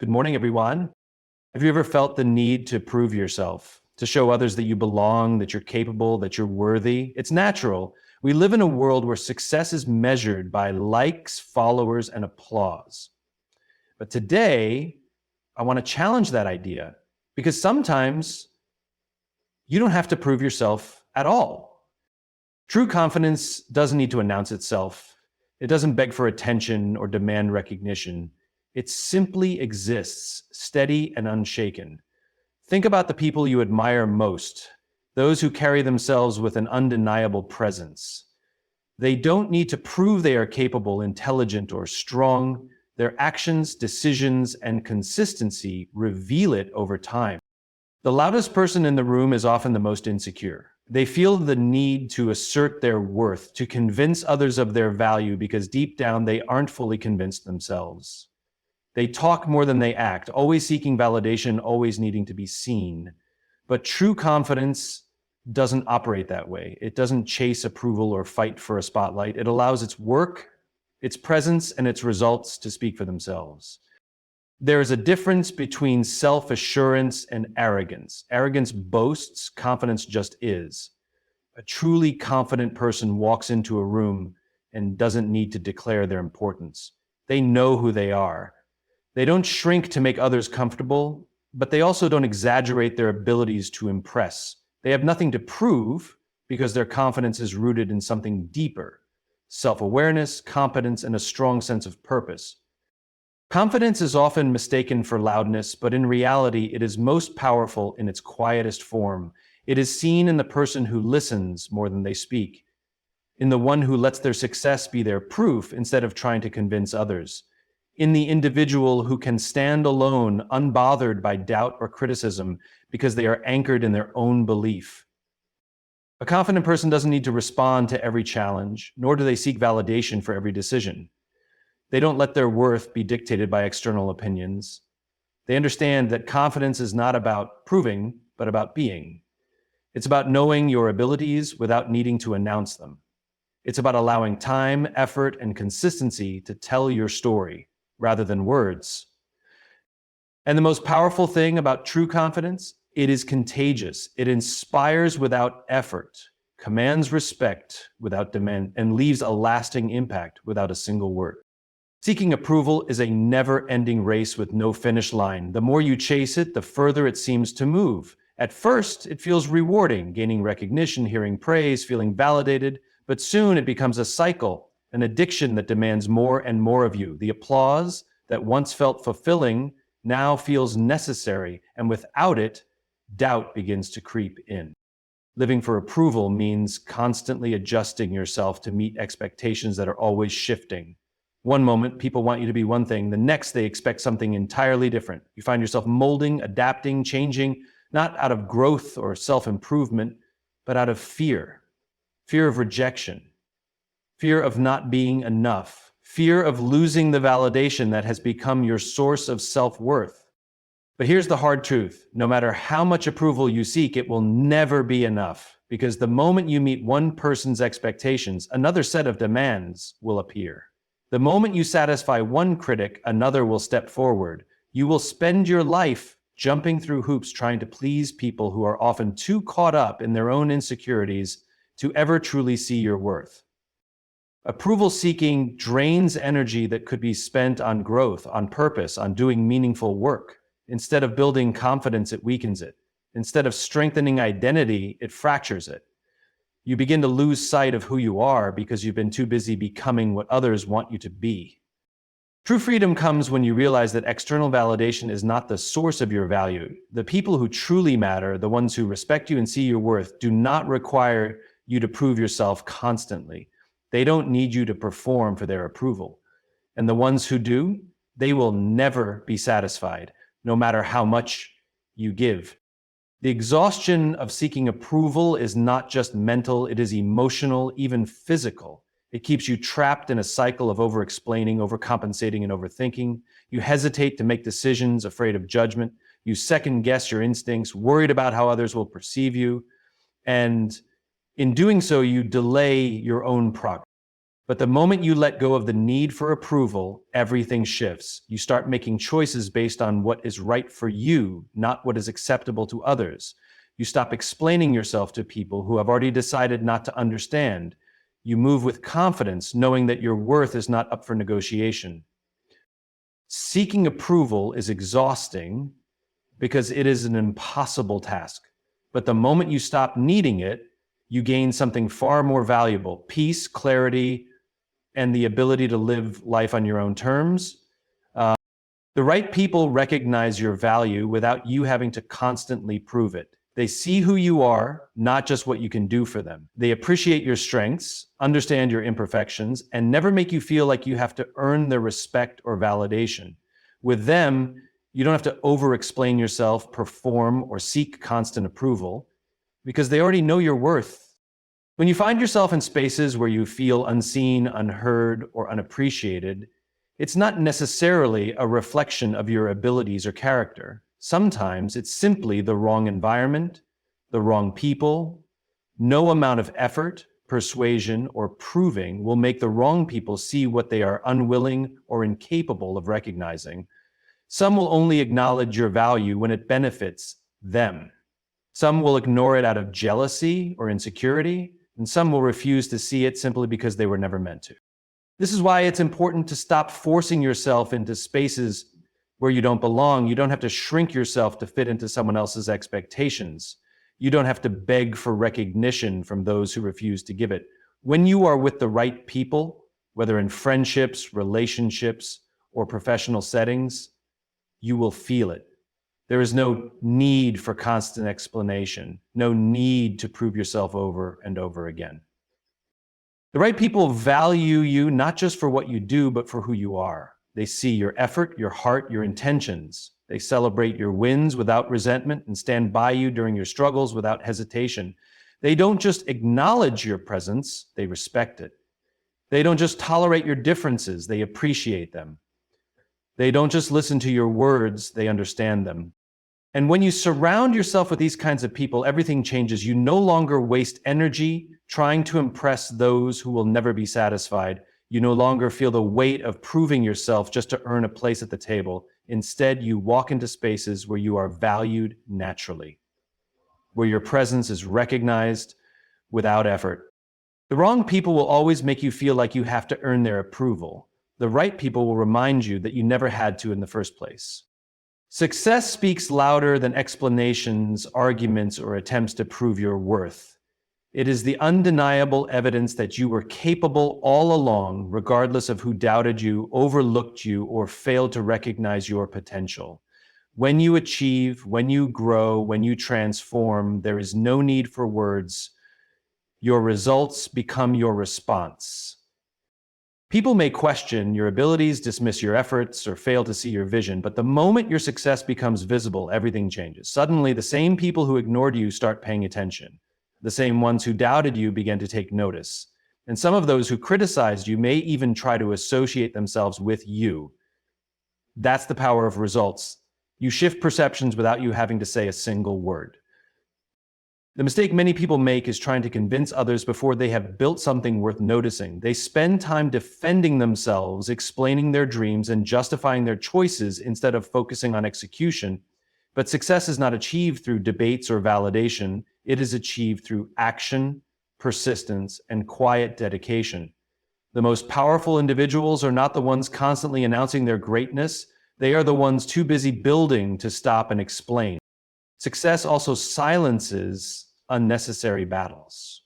Good morning, everyone. Have you ever felt the need to prove yourself, to show others that you belong, that you're capable, that you're worthy? It's natural. We live in a world where success is measured by likes, followers, and applause. But today, I want to challenge that idea because sometimes you don't have to prove yourself at all. True confidence doesn't need to announce itself. It doesn't beg for attention or demand recognition. It simply exists, steady and unshaken. Think about the people you admire most, those who carry themselves with an undeniable presence. They don't need to prove they are capable, intelligent, or strong. Their actions, decisions, and consistency reveal it over time. The loudest person in the room is often the most insecure. They feel the need to assert their worth, to convince others of their value because deep down they aren't fully convinced themselves. They talk more than they act, always seeking validation, always needing to be seen. But true confidence doesn't operate that way. It doesn't chase approval or fight for a spotlight. It allows its work, its presence, and its results to speak for themselves. There is a difference between self-assurance and arrogance. Arrogance boasts, confidence just is. A truly confident person walks into a room and doesn't need to declare their importance. They know who they are. They don't shrink to make others comfortable, but they also don't exaggerate their abilities to impress. They have nothing to prove because their confidence is rooted in something deeper: self-awareness, competence, and a strong sense of purpose. Confidence is often mistaken for loudness, but in reality, it is most powerful in its quietest form. It is seen in the person who listens more than they speak, in the one who lets their success be their proof instead of trying to convince others, in the individual who can stand alone, unbothered by doubt or criticism because they are anchored in their own belief. A confident person doesn't need to respond to every challenge, nor do they seek validation for every decision. They don't let their worth be dictated by external opinions. They understand that confidence is not about proving, but about being. It's about knowing your abilities without needing to announce them. It's about allowing time, effort, and consistency to tell your story rather than words. And the most powerful thing about true confidence, it is contagious. It inspires without effort, commands respect without demand, and leaves a lasting impact without a single word. Seeking approval is a never-ending race with no finish line. The more you chase it, the further it seems to move. At first, it feels rewarding, gaining recognition, hearing praise, feeling validated, but soon it becomes a cycle, an addiction that demands more and more of you. The applause that once felt fulfilling now feels necessary, and without it, doubt begins to creep in. Living for approval means constantly adjusting yourself to meet expectations that are always shifting. One moment, people want you to be one thing. The next, they expect something entirely different. You find yourself molding, adapting, changing, not out of growth or self-improvement, but out of fear. Fear of rejection, fear of not being enough, fear of losing the validation that has become your source of self-worth. But here's the hard truth. No matter how much approval you seek, it will never be enough, because the moment you meet one person's expectations, another set of demands will appear. The moment you satisfy one critic, another will step forward. You will spend your life jumping through hoops trying to please people who are often too caught up in their own insecurities to ever truly see your worth. Approval seeking drains energy that could be spent on growth, on purpose, on doing meaningful work. Instead of building confidence, it weakens it. Instead of strengthening identity, it fractures it. You begin to lose sight of who you are because you've been too busy becoming what others want you to be. True freedom comes when you realize that external validation is not the source of your value. The people who truly matter, the ones who respect you and see your worth, do not require you to prove yourself constantly. They don't need you to perform for their approval. And the ones who do, they will never be satisfied, no matter how much you give. The exhaustion of seeking approval is not just mental, it is emotional, even physical. It keeps you trapped in a cycle of over-explaining, overcompensating, and overthinking. You hesitate to make decisions, afraid of judgment. You second-guess your instincts, worried about how others will perceive you. And in doing so, you delay your own progress. But the moment you let go of the need for approval, everything shifts. You start making choices based on what is right for you, not what is acceptable to others. You stop explaining yourself to people who have already decided not to understand. You move with confidence, knowing that your worth is not up for negotiation. Seeking approval is exhausting because it is an impossible task. But the moment you stop needing it, you gain something far more valuable: peace, clarity, and the ability to live life on your own terms. The right people recognize your value without you having to constantly prove it. They see who you are, not just what you can do for them. They appreciate your strengths, understand your imperfections, and never make you feel like you have to earn their respect or validation. With them, you don't have to over-explain yourself, perform, or seek constant approval, because they already know your worth. When you find yourself in spaces where you feel unseen, unheard, or unappreciated, it's not necessarily a reflection of your abilities or character. Sometimes it's simply the wrong environment, the wrong people. No amount of effort, persuasion, or proving will make the wrong people see what they are unwilling or incapable of recognizing. Some will only acknowledge your value when it benefits them. Some will ignore it out of jealousy or insecurity, and some will refuse to see it simply because they were never meant to. This is why it's important to stop forcing yourself into spaces where you don't belong. You don't have to shrink yourself to fit into someone else's expectations. You don't have to beg for recognition from those who refuse to give it. When you are with the right people, whether in friendships, relationships, or professional settings, you will feel it. There is no need for constant explanation, no need to prove yourself over and over again. The right people value you not just for what you do, but for who you are. They see your effort, your heart, your intentions. They celebrate your wins without resentment and stand by you during your struggles without hesitation. They don't just acknowledge your presence, they respect it. They don't just tolerate your differences, they appreciate them. They don't just listen to your words, they understand them. And when you surround yourself with these kinds of people, everything changes. You no longer waste energy trying to impress those who will never be satisfied. You no longer feel the weight of proving yourself just to earn a place at the table. Instead, you walk into spaces where you are valued naturally, where your presence is recognized without effort. The wrong people will always make you feel like you have to earn their approval. The right people will remind you that you never had to in the first place. Success speaks louder than explanations, arguments, or attempts to prove your worth. It is the undeniable evidence that you were capable all along, regardless of who doubted you, overlooked you, or failed to recognize your potential. When you achieve, when you grow, when you transform, there is no need for words. Your results become your response. People may question your abilities, dismiss your efforts, or fail to see your vision, but the moment your success becomes visible, everything changes. Suddenly, the same people who ignored you start paying attention. The same ones who doubted you begin to take notice. And some of those who criticized you may even try to associate themselves with you. That's the power of results. You shift perceptions without you having to say a single word. The mistake many people make is trying to convince others before they have built something worth noticing. They spend time defending themselves, explaining their dreams, and justifying their choices instead of focusing on execution. But success is not achieved through debates or validation. It is achieved through action, persistence, and quiet dedication. The most powerful individuals are not the ones constantly announcing their greatness. They are the ones too busy building to stop and explain. Success also silences unnecessary battles.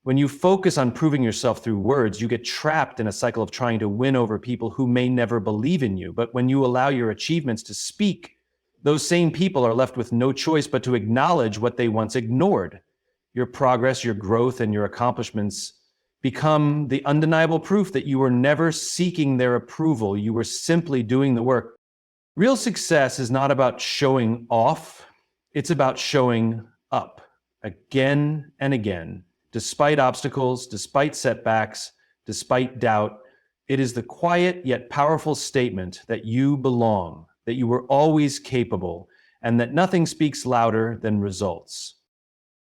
When you focus on proving yourself through words, you get trapped in a cycle of trying to win over people who may never believe in you. But when you allow your achievements to speak, those same people are left with no choice but to acknowledge what they once ignored. Your progress, your growth, and your accomplishments become the undeniable proof that you were never seeking their approval. You were simply doing the work. Real success is not about showing off. It's about showing up again and again, despite obstacles, despite setbacks, despite doubt. It is the quiet yet powerful statement that you belong, that you were always capable, and that nothing speaks louder than results.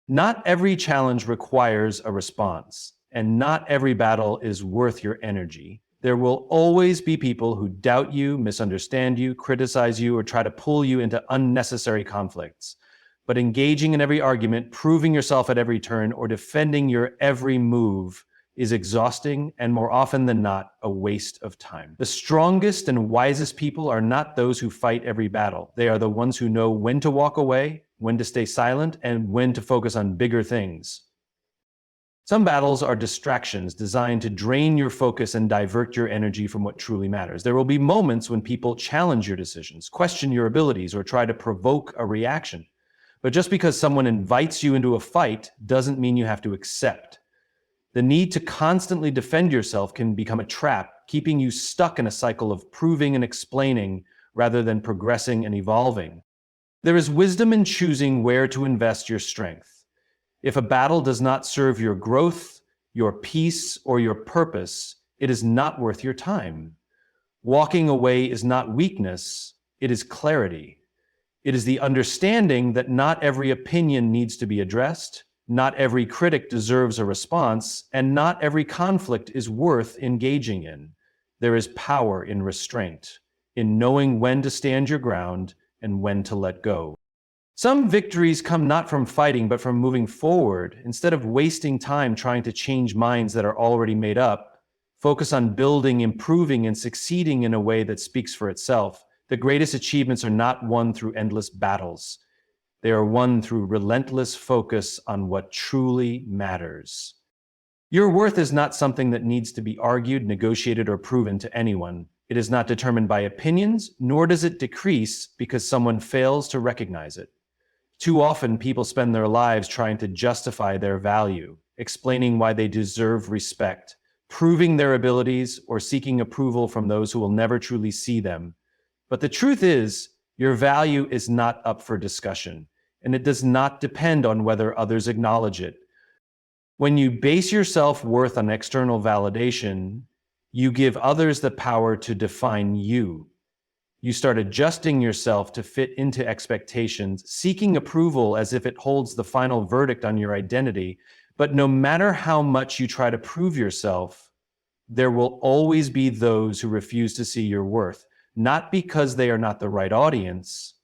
Not every challenge requires a response, and not every battle is worth your energy. There will always be people who doubt you, misunderstand you, criticize you, or try to pull you into unnecessary conflicts. But engaging in every argument, proving yourself at every turn, or defending your every move is exhausting and more often than not a waste of time. The strongest and wisest people are not those who fight every battle. They are the ones who know when to walk away, when to stay silent, and when to focus on bigger things. Some battles are distractions designed to drain your focus and divert your energy from what truly matters. There will be moments when people challenge your decisions, question your abilities, or try to provoke a reaction. But just because someone invites you into a fight doesn't mean you have to accept. The need to constantly defend yourself can become a trap, keeping you stuck in a cycle of proving and explaining rather than progressing and evolving. There is wisdom in choosing where to invest your strength. If a battle does not serve your growth, your peace, or your purpose, it is not worth your time. Walking away is not weakness, it is clarity. It is the understanding that not every opinion needs to be addressed, not every critic deserves a response, and not every conflict is worth engaging in. There is power in restraint, in knowing when to stand your ground and when to let go. Some victories come not from fighting, but from moving forward. Instead of wasting time trying to change minds that are already made up, focus on building, improving, and succeeding in a way that speaks for itself. The greatest achievements are not won through endless battles. They are won through relentless focus on what truly matters. Your worth is not something that needs to be argued, negotiated, or proven to anyone. It is not determined by opinions, nor does it decrease because someone fails to recognize it. Too often, people spend their lives trying to justify their value, explaining why they deserve respect, proving their abilities, or seeking approval from those who will never truly see them. But the truth is, your value is not up for discussion, and it does not depend on whether others acknowledge it. When you base your self-worth on external validation, you give others the power to define you. You start adjusting yourself to fit into expectations, seeking approval as if it holds the final verdict on your identity. But no matter how much you try to prove yourself, there will always be those who refuse to see your worth, not because they are not the right audience.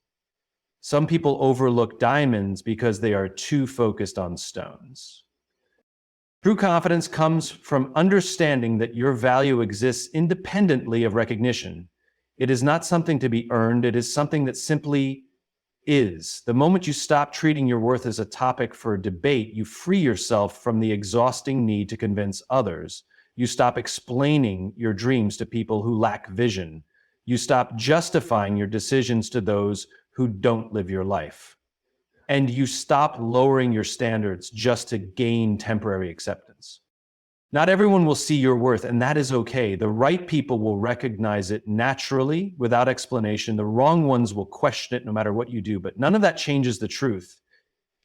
Some people overlook diamonds because they are too focused on stones. True confidence comes from understanding that your value exists independently of recognition. It is not something to be earned, it is something that simply is. The moment you stop treating your worth as a topic for debate, you free yourself from the exhausting need to convince others. You stop explaining your dreams to people who lack vision. You stop justifying your decisions to those who don't live your life. And you stop lowering your standards just to gain temporary acceptance. Not everyone will see your worth, and that is okay. The right people will recognize it naturally, without explanation. The wrong ones will question it no matter what you do, but none of that changes the truth.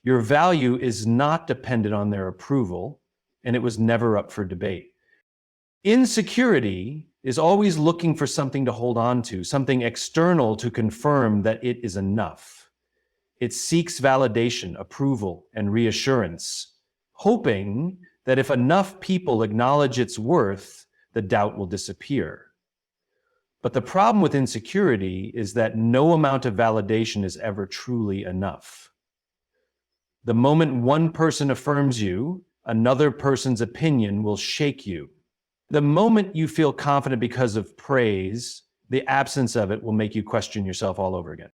Your value is not dependent on their approval, and it was never up for debate. Insecurity is always looking for something to hold on to, something external to confirm that it is enough. It seeks validation, approval, and reassurance, hoping that if enough people acknowledge its worth, the doubt will disappear. But the problem with insecurity is that no amount of validation is ever truly enough. The moment one person affirms you, another person's opinion will shake you. The moment you feel confident because of praise, the absence of it will make you question yourself all over again.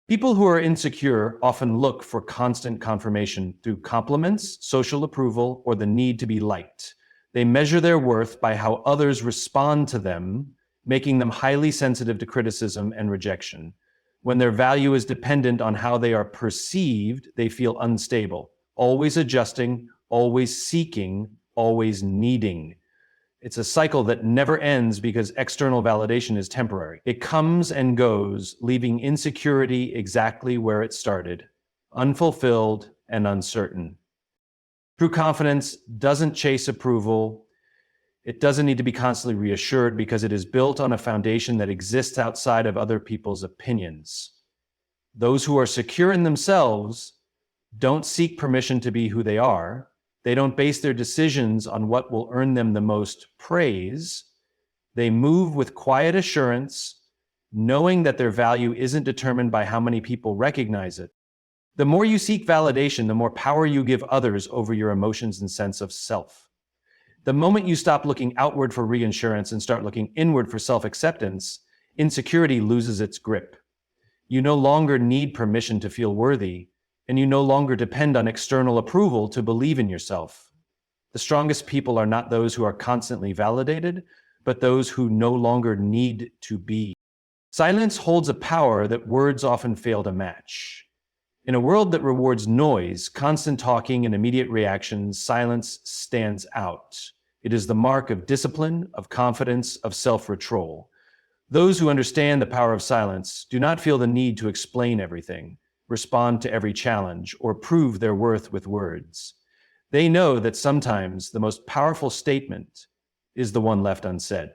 People who are insecure often look for constant confirmation through compliments, social approval, or the need to be liked. They measure their worth by how others respond to them, making them highly sensitive to criticism and rejection. When their value is dependent on how they are perceived, they feel unstable, always adjusting, always seeking, always needing. It's a cycle that never ends because external validation is temporary. It comes and goes, leaving insecurity exactly where it started, unfulfilled and uncertain. True confidence doesn't chase approval. It doesn't need to be constantly reassured because it is built on a foundation that exists outside of other people's opinions. Those who are secure in themselves don't seek permission to be who they are. They don't base their decisions on what will earn them the most praise. They move with quiet assurance, knowing that their value isn't determined by how many people recognize it. The more you seek validation, the more power you give others over your emotions and sense of self. The moment you stop looking outward for reassurance and start looking inward for self-acceptance, insecurity loses its grip. You no longer need permission to feel worthy, and you no longer depend on external approval to believe in yourself. The strongest people are not those who are constantly validated, but those who no longer need to be. Silence holds a power that words often fail to match. In a world that rewards noise, constant talking, and immediate reactions, silence stands out. It is the mark of discipline, of confidence, of self-control. Those who understand the power of silence do not feel the need to explain everything, respond to every challenge, or prove their worth with words. They know that sometimes the most powerful statement is the one left unsaid.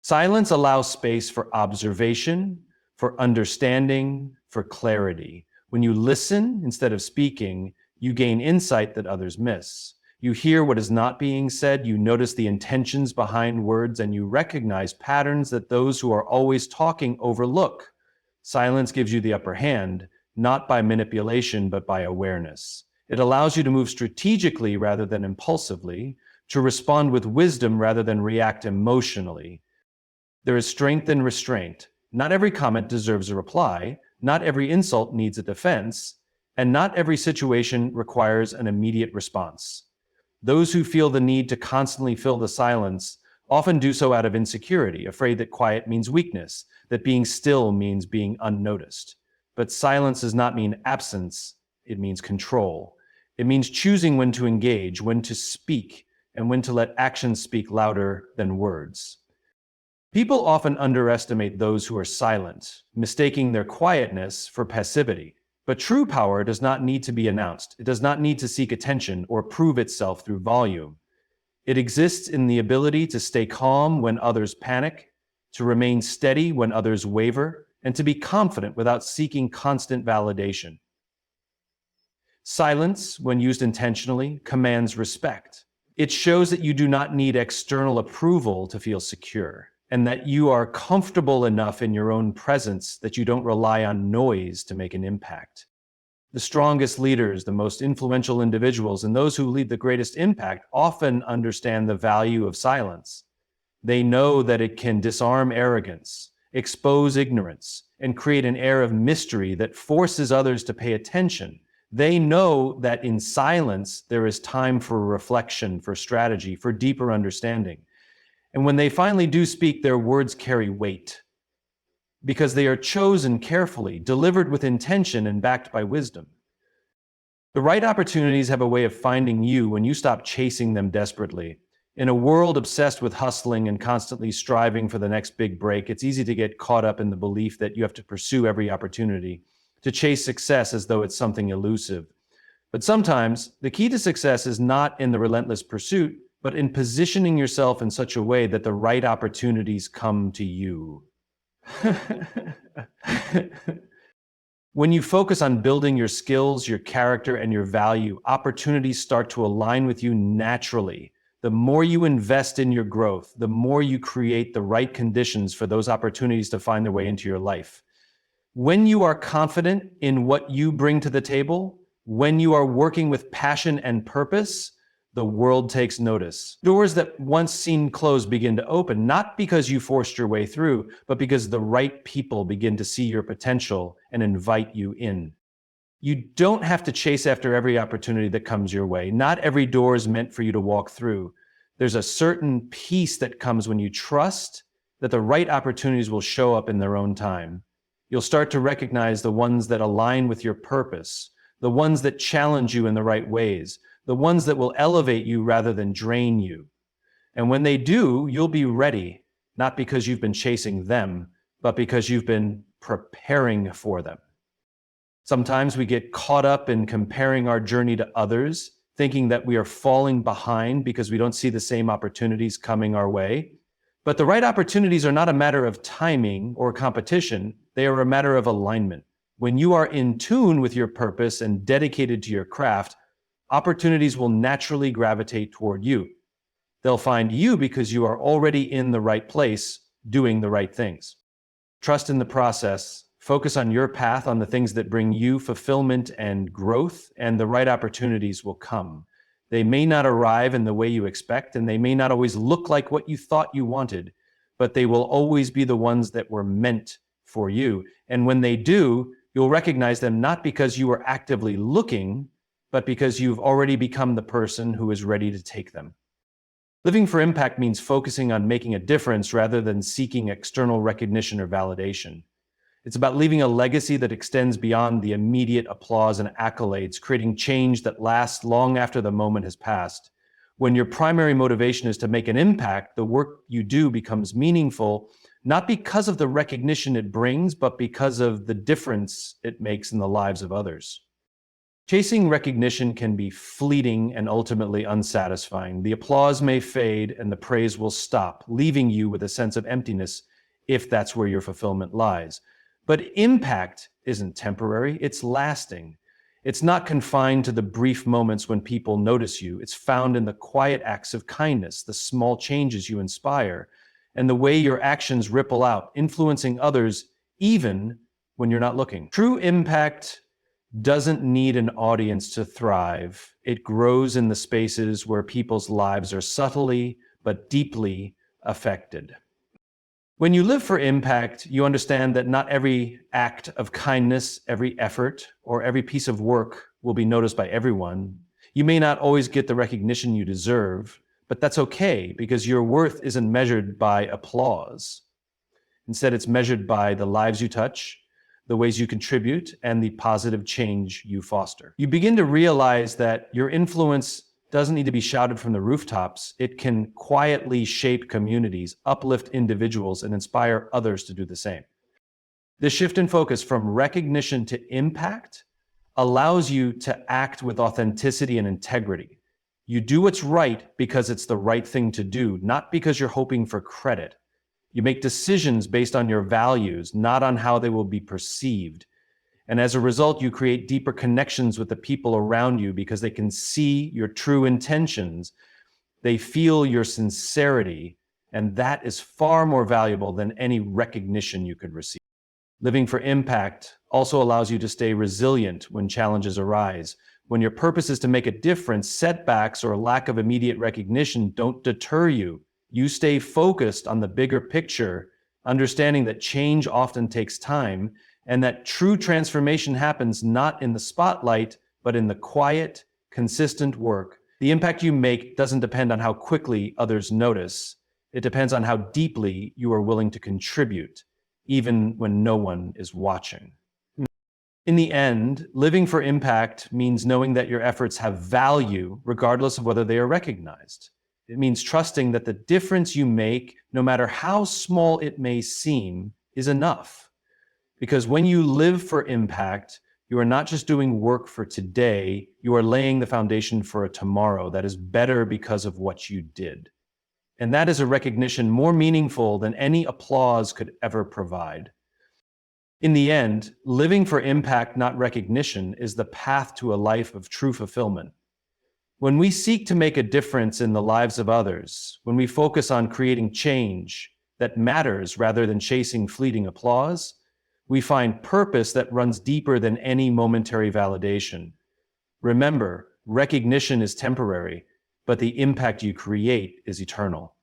Silence allows space for observation, for understanding, for clarity. When you listen instead of speaking, you gain insight that others miss. You hear what is not being said, you notice the intentions behind words, and you recognize patterns that those who are always talking overlook. Silence gives you the upper hand, not by manipulation, but by awareness. It allows you to move strategically rather than impulsively, to respond with wisdom rather than react emotionally. There is strength in restraint. Not every comment deserves a reply, not every insult needs a defense, and not every situation requires an immediate response. Those who feel the need to constantly fill the silence often do so out of insecurity, afraid that quiet means weakness, that being still means being unnoticed. But silence does not mean absence, it means control. It means choosing when to engage, when to speak, and when to let actions speak louder than words. People often underestimate those who are silent, mistaking their quietness for passivity. But true power does not need to be announced. It does not need to seek attention or prove itself through volume. It exists in the ability to stay calm when others panic, to remain steady when others waver, and to be confident without seeking constant validation. Silence, when used intentionally, commands respect. It shows that you do not need external approval to feel secure, and that you are comfortable enough in your own presence that you don't rely on noise to make an impact. The strongest leaders, the most influential individuals, and those who lead the greatest impact often understand the value of silence. They know that it can disarm arrogance, expose ignorance, and create an air of mystery that forces others to pay attention. They know that in silence, there is time for reflection, for strategy, for deeper understanding. And when they finally do speak, their words carry weight because they are chosen carefully, delivered with intention, and backed by wisdom. The right opportunities have a way of finding you when you stop chasing them desperately. In a world obsessed with hustling and constantly striving for the next big break, it's easy to get caught up in the belief that you have to pursue every opportunity, to chase success as though it's something elusive. But sometimes the key to success is not in the relentless pursuit, but in positioning yourself in such a way that the right opportunities come to you. When you focus on building your skills, your character, and your value, opportunities start to align with you naturally. The more you invest in your growth, the more you create the right conditions for those opportunities to find their way into your life. When you are confident in what you bring to the table, when you are working with passion and purpose, the world takes notice. Doors that once seemed closed begin to open, not because you forced your way through, but because the right people begin to see your potential and invite you in. You don't have to chase after every opportunity that comes your way. Not every door is meant for you to walk through. There's a certain peace that comes when you trust that the right opportunities will show up in their own time. You'll start to recognize the ones that align with your purpose, the ones that challenge you in the right ways, the ones that will elevate you rather than drain you. And when they do, you'll be ready, not because you've been chasing them, but because you've been preparing for them. Sometimes we get caught up in comparing our journey to others, thinking that we are falling behind because we don't see the same opportunities coming our way. But the right opportunities are not a matter of timing or competition, they are a matter of alignment. When you are in tune with your purpose and dedicated to your craft, Opportunities will naturally gravitate toward you. They'll find you because you are already in the right place, doing the right things. Trust in the process. Focus on your path, on the things that bring you fulfillment and growth, and the right opportunities will come. They may not arrive in the way you expect, and they may not always look like what you thought you wanted, but they will always be the ones that were meant for you. And when they do, you'll recognize them not because you are actively looking, but because you've already become the person who is ready to take them. Living for impact means focusing on making a difference rather than seeking external recognition or validation. It's about leaving a legacy that extends beyond the immediate applause and accolades, creating change that lasts long after the moment has passed. When your primary motivation is to make an impact, the work you do becomes meaningful, not because of the recognition it brings, but because of the difference it makes in the lives of others. Chasing recognition can be fleeting and ultimately unsatisfying. The applause may fade and the praise will stop, leaving you with a sense of emptiness if that's where your fulfillment lies. But impact isn't temporary, it's lasting. It's not confined to the brief moments when people notice you. It's found in the quiet acts of kindness, the small changes you inspire, and the way your actions ripple out, influencing others even when you're not looking. True impact doesn't need an audience to thrive. It grows in the spaces where people's lives are subtly but deeply affected. When you live for impact, you understand that not every act of kindness, every effort, or every piece of work will be noticed by everyone. You may not always get the recognition you deserve, but that's okay because your worth isn't measured by applause. Instead, it's measured by the lives you touch, the ways you contribute, and the positive change you foster. You begin to realize that your influence doesn't need to be shouted from the rooftops. It can quietly shape communities, uplift individuals, and inspire others to do the same. This shift in focus from recognition to impact allows you to act with authenticity and integrity. You do what's right because it's the right thing to do, not because you're hoping for credit. You make decisions based on your values, not on how they will be perceived. And as a result, you create deeper connections with the people around you because they can see your true intentions. They feel your sincerity, and that is far more valuable than any recognition you could receive. Living for impact also allows you to stay resilient when challenges arise. When your purpose is to make a difference, setbacks or lack of immediate recognition don't deter you. You stay focused on the bigger picture, understanding that change often takes time and that true transformation happens not in the spotlight, but in the quiet, consistent work. The impact you make doesn't depend on how quickly others notice. It depends on how deeply you are willing to contribute, even when no one is watching. In the end, living for impact means knowing that your efforts have value regardless of whether they are recognized. It means trusting that the difference you make, no matter how small it may seem, is enough. Because when you live for impact, you are not just doing work for today, you are laying the foundation for a tomorrow that is better because of what you did. And that is a recognition more meaningful than any applause could ever provide. In the end, living for impact, not recognition, is the path to a life of true fulfillment. When we seek to make a difference in the lives of others, when we focus on creating change that matters rather than chasing fleeting applause, we find purpose that runs deeper than any momentary validation. Remember, recognition is temporary, but the impact you create is eternal.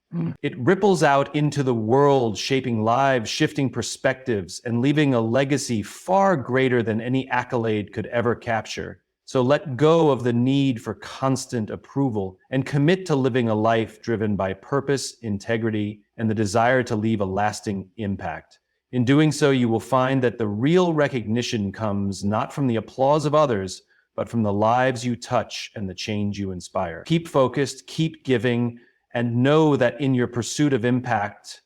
It ripples out into the world, shaping lives, shifting perspectives, and leaving a legacy far greater than any accolade could ever capture. So let go of the need for constant approval and commit to living a life driven by purpose, integrity, and the desire to leave a lasting impact. In doing so, you will find that the real recognition comes not from the applause of others, but from the lives you touch and the change you inspire. Keep focused, keep giving, and know that in your pursuit of impact,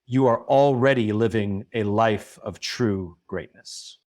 you are already living a life of true greatness.